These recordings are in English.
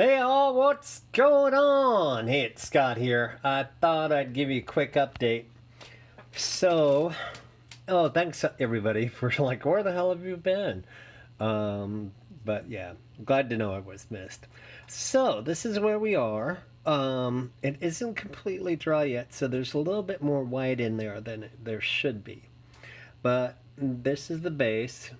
Hey all, what's going on? Hey, it's Scott here. I thought I'd give you a quick update. So, thanks everybody for like, where the hell have you been? But yeah, glad to know I was missed. So, this is where we are. It isn't completely dry yet, so there's a little bit more white in there than there should be. But this is the base.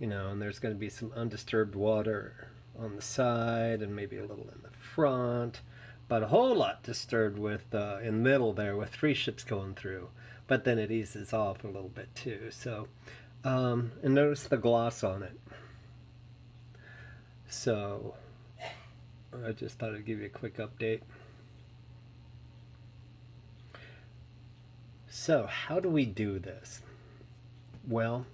And there's going to be some undisturbed water on the side and maybe a little in the front, but a whole lot disturbed with in the middle there with three ships going through. But then it eases off a little bit too. So, and notice the gloss on it. So, I just thought I'd give you a quick update. So, how do we do this? Well,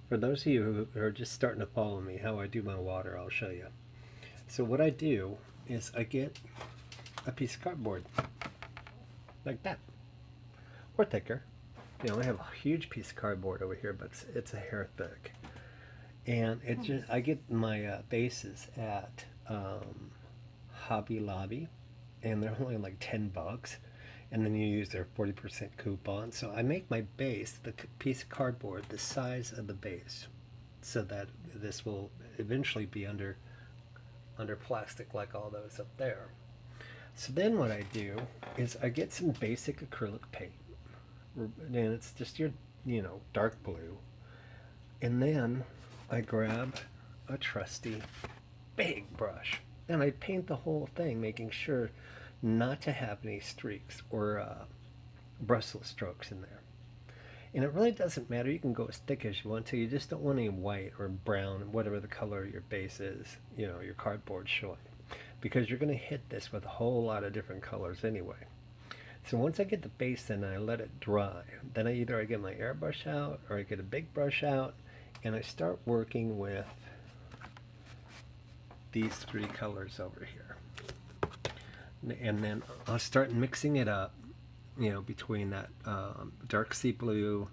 for those of you who are just starting to follow me, how I do my water, I'll show you. So what I do is I get a piece of cardboard, like that, or thicker. I have a huge piece of cardboard over here, but it's a hair thick. And I get my bases at Hobby Lobby, and they're only like $10. And then you use their 40% coupon. So I make my base, the piece of cardboard, the size of the base, so that this will eventually be under plastic like all those up there. So then what I do is I get some basic acrylic paint, and it's just your dark blue, and then I grab a trusty big brush and I paint the whole thing, making sure not to have any streaks or Brussels strokes in there. And it really doesn't matter. You can go as thick as you want to. You just don't want any white or brown, whatever the color your base is, your cardboard showing. Because you're going to hit this with a whole lot of different colors anyway. So once I get the base in, I let it dry. Then I get my airbrush out or I get a big brush out and I start working with these three colors over here. And then I'll start mixing it up, between that dark sea blue.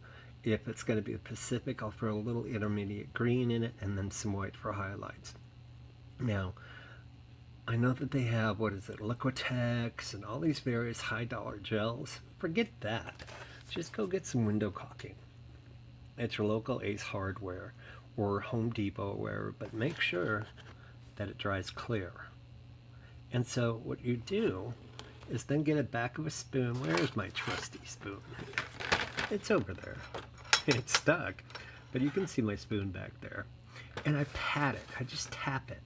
If it's going to be the Pacific, I'll throw a little intermediate green in it and then some white for highlights. Now, I know that they have, Liquitex and all these various high-dollar gels. Forget that. Just go get some window caulking at your local Ace Hardware or Home Depot or wherever, but make sure that it dries clear. And so what you do is then get a back of a spoon. Where's my trusty spoon? It's over there. It's stuck, but you can see my spoon back there. And I pat it. I just tap it.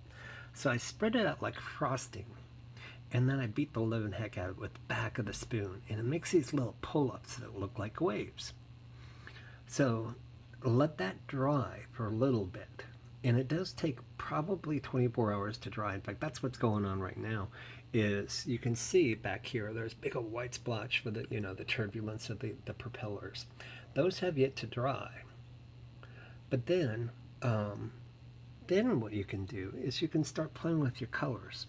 So I spread it out like frosting. And then I beat the living heck out of it with the back of the spoon. And it makes these little pull-ups that look like waves. So let that dry for a little bit. And it does take probably 24 hours to dry. In fact, that's what's going on right now. Is you can see back here, there's big old white splotch for the the turbulence of the propellers. Those have yet to dry. But then what you can do is you can start playing with your colors,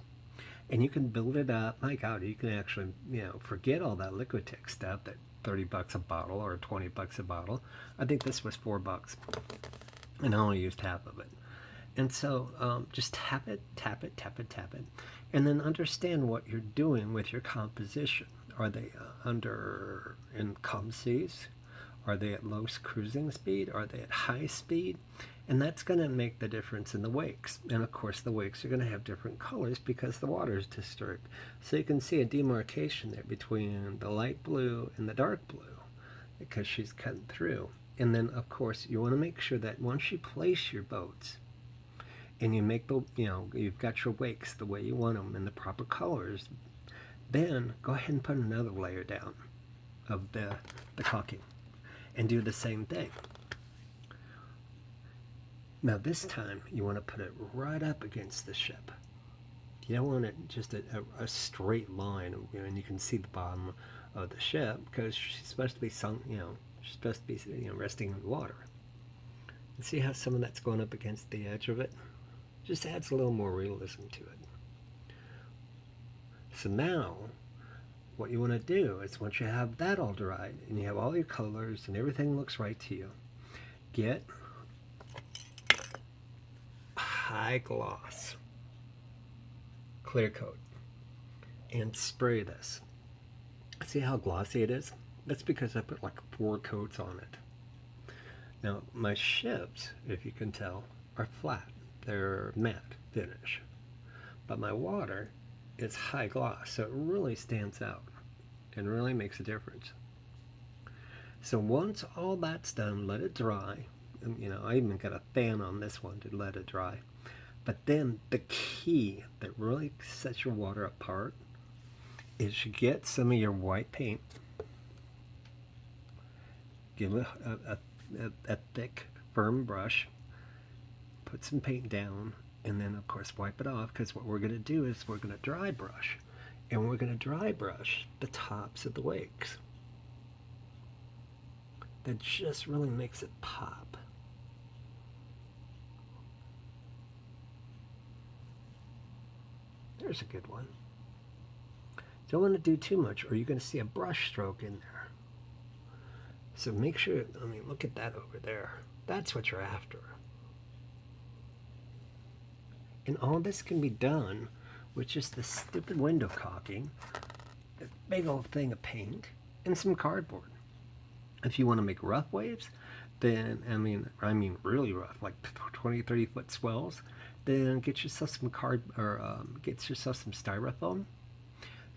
and you can build it up. My God, you can actually forget all that Liquitex stuff, that $30 a bottle or $20 a bottle. I think this was $4, and I only used half of it. And so just tap it, tap it, tap it, tap it, and then understand what you're doing with your composition. Are they in calm seas? Are they at low cruising speed? Are they at high speed? And that's going to make the difference in the wakes. And of course the wakes are going to have different colors because the water is disturbed. So you can see a demarcation there between the light blue and the dark blue because she's cutting through. And then of course you want to make sure that once you place your boats, and you make you've got your wakes the way you want them in the proper colors, then go ahead and put another layer down of the caulking and do the same thing. Now this time you want to put it right up against the ship. You don't want it just a straight line, and you can see the bottom of the ship because she's supposed to be sunk, she's supposed to be resting in the water. And see how some of that's going up against the edge of it? Just adds a little more realism to it. So now, what you want to do is once you have that all dried and you have all your colors and everything looks right to you, get high gloss clear coat and spray this. See how glossy it is? That's because I put like 4 coats on it. Now my ships, if you can tell, are flat. They're matte finish. But my water is high gloss, so it really stands out and really makes a difference. So once all that's done, let it dry. And, you know, I even got a fan on this one to let it dry. But then the key that really sets your water apart is you get some of your white paint, give it a thick, firm brush, put some paint down, and then of course wipe it off, because what we're going to do is we're going to dry brush, and we're going to dry brush the tops of the wakes. That just really makes it pop. There's a good one. Don't want to do too much, or you're going to see a brush stroke in there. So make sure, I mean, look at that over there. That's what you're after. And all this can be done with just this stupid window caulking, a big old thing of paint, and some cardboard. If you want to make rough waves, then, I mean really rough, like 20, 30 foot swells, then get yourself some get yourself some styrofoam,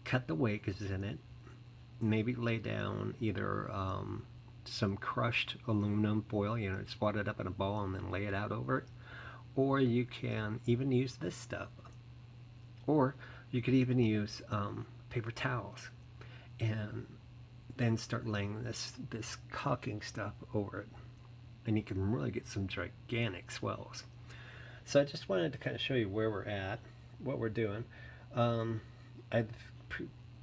cut the wakes in it, maybe lay down either some crushed aluminum foil, you know, just wad it up in a ball and then lay it out over it. Or you can even use this stuff. Or you could even use paper towels and then start laying this caulking stuff over it. And you can really get some gigantic swells. So I just wanted to kind of show you where we're at, what we're doing. I've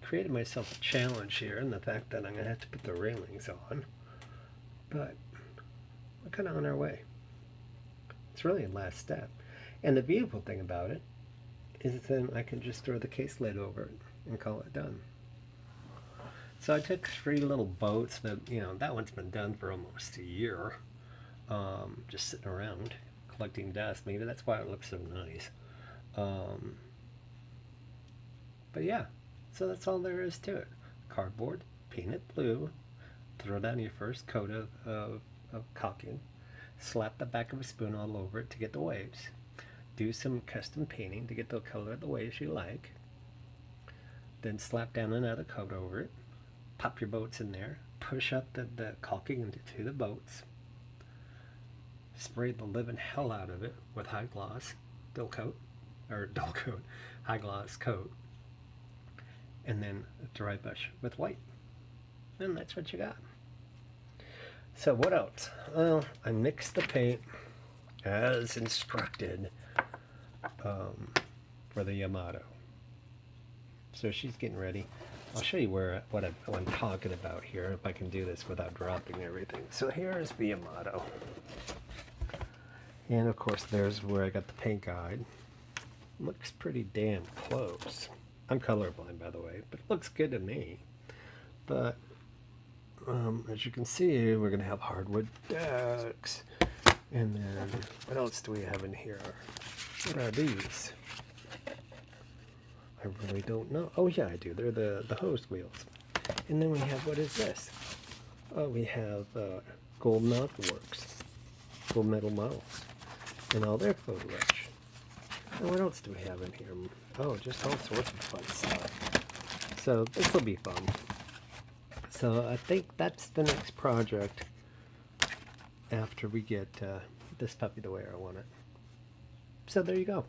created myself a challenge here in the fact that I'm going to have to put the railings on. But we're kind of on our way. It's really the last step. And the beautiful thing about it is then I can just throw the case lid over it and call it done. So I took 3 little boats that, you know, that one's been done for almost a year. Just sitting around collecting dust. Maybe that's why it looks so nice. But yeah, so that's all there is to it. Cardboard, paint it blue, throw down your first coat of caulking, slap the back of a spoon all over it to get the waves, do some custom painting to get the color of the waves you like, then slap down another coat over it, pop your boats in there, push up the caulking into the boats, spray the living hell out of it with high gloss high gloss coat, and then dry brush with white. And that's what you got. So what else? Well, I mixed the paint as instructed for the Yamato. So she's getting ready. I'll show you what I'm talking about here, if I can do this without dropping everything. So here is the Yamato. And of course there's where I got the paint guide. Looks pretty damn close. I'm colorblind, by the way, but it looks good to me. But as you can see, we're going to have hardwood decks. And then, what else do we have in here? What are these? I really don't know. Oh yeah, I do. They're the hose wheels. And then we have, what is this? Oh, we have Gold Mountain Works. Gold Metal Models. And all their photo etch. And what else do we have in here? Oh, just all sorts of fun stuff. So this will be fun. So I think that's the next project after we get this puppy the way I want it. So there you go.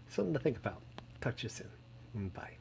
Something to think about. Talk to you soon. Bye.